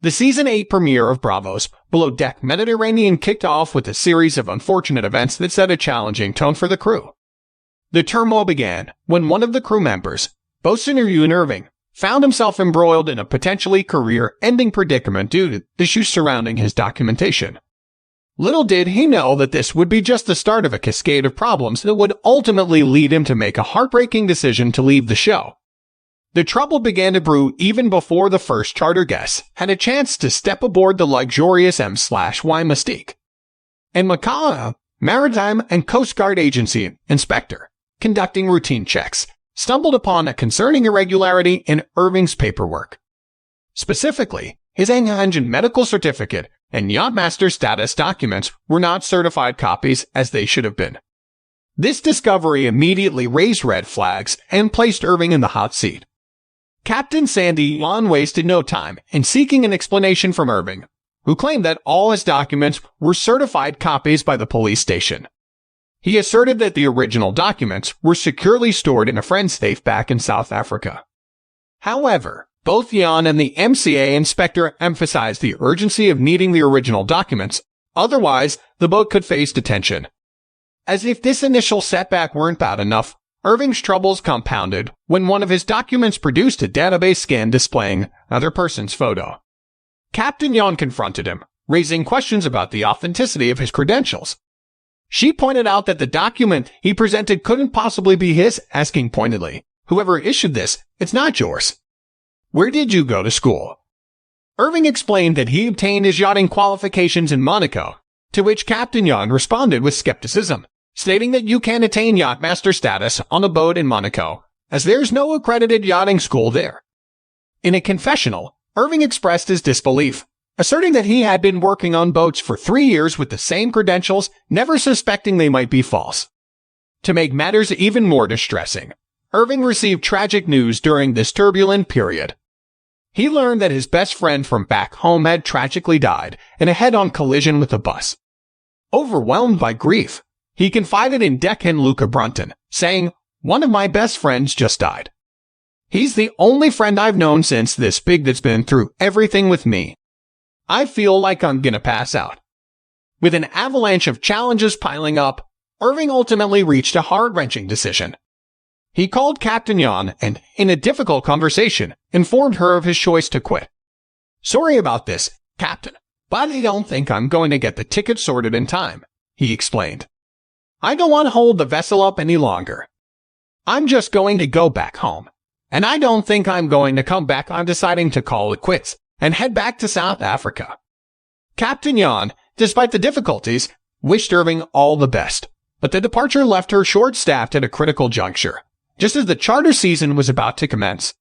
The Season 8 premiere of Bravo's Below Deck Mediterranean kicked off with a series of unfortunate events that set a challenging tone for the crew. The turmoil began when one of the crew members, boatswain Ruan Irving, found himself embroiled in a potentially career-ending predicament due to issues surrounding his documentation. Little did he know that this would be just the start of a cascade of problems that would ultimately lead him to make a heartbreaking decision to leave the show. The trouble began to brew even before the first charter guests had a chance to step aboard the luxurious M/Y Mystique. And Macau Maritime and Coast Guard Agency inspector, conducting routine checks, stumbled upon a concerning irregularity in Irving's paperwork. Specifically, his engine medical certificate and yachtmaster status documents were not certified copies as they should have been. This discovery immediately raised red flags and placed Irving in the hot seat. Captain Sandy Lon wasted no time in seeking an explanation from Irving, who claimed that all his documents were certified copies by the police station. He asserted that the original documents were securely stored in a friend's safe back in South Africa. However, both Jan and the MCA inspector emphasized the urgency of needing the original documents, otherwise the boat could face detention. As if this initial setback weren't bad enough, Irving's troubles compounded when one of his documents produced a database scan displaying another person's photo. Captain Jan confronted him, raising questions about the authenticity of his credentials. She pointed out that the document he presented couldn't possibly be his, asking pointedly, "Whoever issued this, it's not yours. Where did you go to school?" Irving explained that he obtained his yachting qualifications in Monaco, to which Captain Jan responded with skepticism, stating that you can't attain yachtmaster status on a boat in Monaco, as there's no accredited yachting school there. In a confessional, Irving expressed his disbelief, asserting that he had been working on boats for 3 years with the same credentials, never suspecting they might be false. To make matters even more distressing, Irving received tragic news during this turbulent period. He learned that his best friend from back home had tragically died in a head-on collision with a bus. Overwhelmed by grief, he confided in deckhand Luca Brunton, saying, "One of my best friends just died. He's the only friend I've known since this big that's been through everything with me. I feel like I'm gonna pass out." With an avalanche of challenges piling up, Irving ultimately reached a heart-wrenching decision. He called Captain Jan and, in a difficult conversation, informed her of his choice to quit. "Sorry about this, Captain, but I don't think I'm going to get the ticket sorted in time," he explained. "I don't want to hold the vessel up any longer. I'm just going to go back home, and I don't think I'm going to come back. I'm deciding to call it quits and head back to South Africa." Captain Jan, despite the difficulties, wished Irving all the best, but the departure left her short-staffed at a critical juncture, just as the charter season was about to commence.